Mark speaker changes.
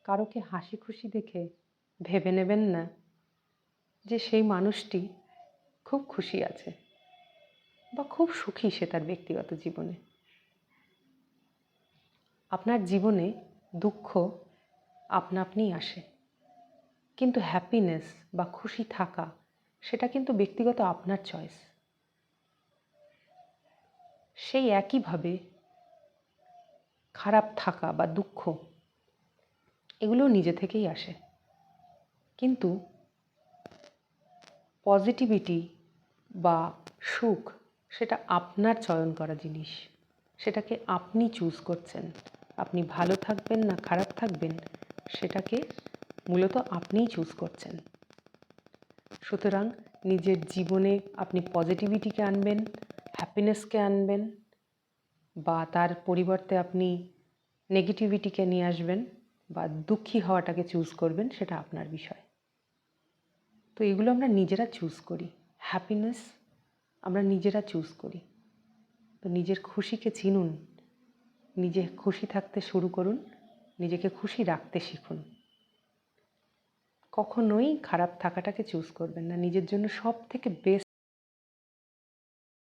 Speaker 1: কারোকে হাসি খুশি দেখে ভেবে নেবেন না যে সেই মানুষটি খুব খুশি আছে বা খুব সুখী সে তার ব্যক্তিগত জীবনে। আপনার জীবনে দুঃখ আপনা আপনিই আসে, কিন্তু হ্যাপিনেস বা খুশি থাকা সেটা কিন্তু ব্যক্তিগত আপনার চয়েস। সেই একইভাবে খারাপ থাকা বা দুঃখ এগুলোও নিজে থেকেই আসে, কিন্তু পজিটিভিটি বা সুখ সেটা আপনার চয়ন করা জিনিস। সেটাকে আপনি চুজ করছেন। আপনি ভালো থাকবেন না খারাপ থাকবেন সেটাকে মূলত আপনিই চুজ করছেন। সুতরাং নিজের জীবনে আপনি পজিটিভিটিকে আনবেন, হ্যাপিনেসকে আনবেন, বা তার পরিবর্তে আপনি নেগেটিভিটিকে নিয়ে আসবেন বা দুঃখী হওয়াটাকে চুজ করবেন, সেটা আপনার বিষয়। তো এগুলো আমরা নিজেরা চুজ করি। হ্যাপিনেস আমরা নিজেরা চুজ করি। তো নিজের খুশিকে চিনুন, নিজে খুশি থাকতে শুরু করুন, নিজেকে খুশি রাখতে শিখুন। কখনোই খারাপ থাকাটাকে চুজ করবেন না। নিজের জন্য সব থেকে বেস্ট